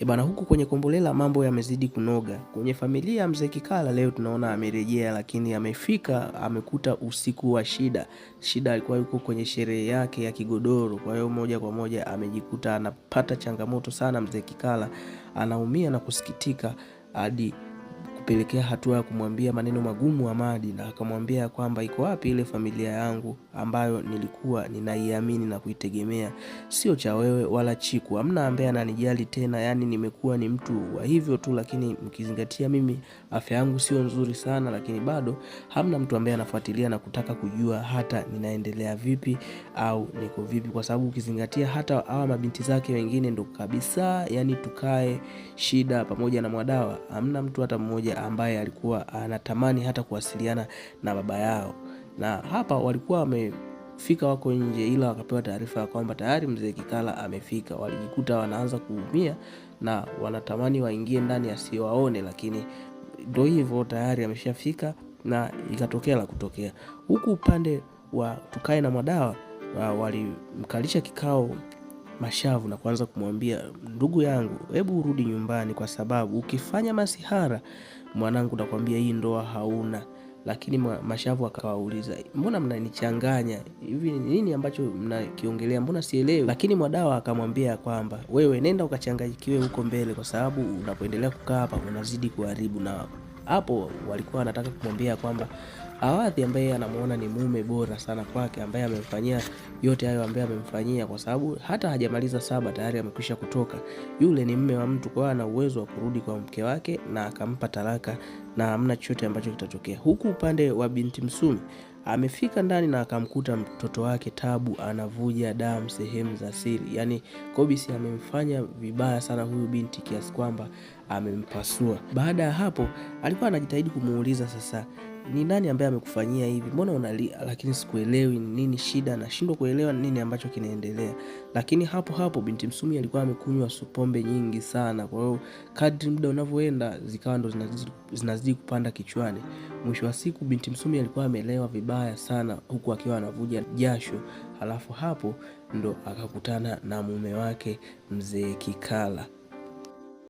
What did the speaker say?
Bana, huku kwenye Kombolela mambo yamezidi kunoga. Kwenye familia ya Mzee Kikala leo tunaona amerejea, lakini amefika amekuta usiku wa shida. Shida alikuwa yuko kwenye sherehe yake ya kigodoro. Kwa hiyo moja kwa moja amejikuta anapata changamoto sana Mzee Kikala. Anaumia na kusikitika hadi kupelekea hatua ya kumwambia maneno magumu Ahmadi, na akamwambia kwamba iko wapi ile familia yangu ambayo nilikuwa ninaiamini na kuitegemea, sio cha wewe wala Chiku, hamna ambaye ananijali tena, yani nimekuwa ni mtu wa hivyo tu, lakini mkizingatia mimi afya yangu sio nzuri sana, lakini bado hamna mtu ambaye anafuatilia na kutaka kujua hata ninaendelea vipi au niko vipi, kwa sababu ukizingatia hata hawa mabinti zake wengine ndo kabisa, yani tukae Shida pamoja na Mwadawa, hamna mtu hata mmoja ambaye alikuwa anatamani hata kuwasiliana na baba yao. Na hapa walikuwa wamefika wako nje, ila wakapewa taarifa ya kwamba tayari Mzee Kikala amefika. Walijikuta wanaanza kuumia na wanatamani waingie ndani asiwaone, lakini ndio hivyo tayari ameshafika na ikatokea la kutokea. Huku upande wa tukae na Mwadawa walimkalisha kikao Mashavu na kuanza kumwambia, ndugu yangu, hebu urudi nyumbani, kwa sababu ukifanya masihara mwanangu nakwambia hii ndoa hauna. Lakini Mashavu akawauliza, mbona mnanichanganya hivi, nini ambacho mnakiongelea, mbona sielewi? Lakini Mwadawa akamwambia kwamba wewe nenda ukachanganyikiwe huko mbele, kwa sababu unapoendelea kukaa hapa unazidi kuharibu. Na hapo walikuwa wanataka kumwambia kwamba Awadhi ambaye anamuona ni mume bora sana kwake, ambaye amemfanyia yote hayo ambaye amemfanyia, kwa sababu hata hajamaliza 7 tayari amekwisha kutoka. Yule ni mume wa mtu, kwa ana uwezo wa kurudi kwa mke wake na akampa talaka na hamna chochote ambacho kitatokea. Huku upande wa binti Msumi amefika ndani na akamkuta mtoto wake Tabu anavuja damu sehemu za siri. Yani Kobisi amemfanya vibaya sana huyu binti kiasi kwamba amempasua. Baada ya hapo alikuwa anajitahidi kumuuliza, sasa ni nani ambaye amekufanyia hivi, mbona unalia? Lakini sikuelewi ni nini shida, na shindwa kuelewa nini ambacho kinaendelea. Lakini hapo binti Msumi alikuwa amekunywa pombe nyingi sana, kwa hiyo kadri muda unavyoenda zikawa ndo zinazidi kupanda kichwani. Mwisho wa siku binti Msumi alikuwa amelewa vibaya sana, huku akiwa anavuja jasho. Halafu hapo ndo akakutana na mume wake Mzee Kikala.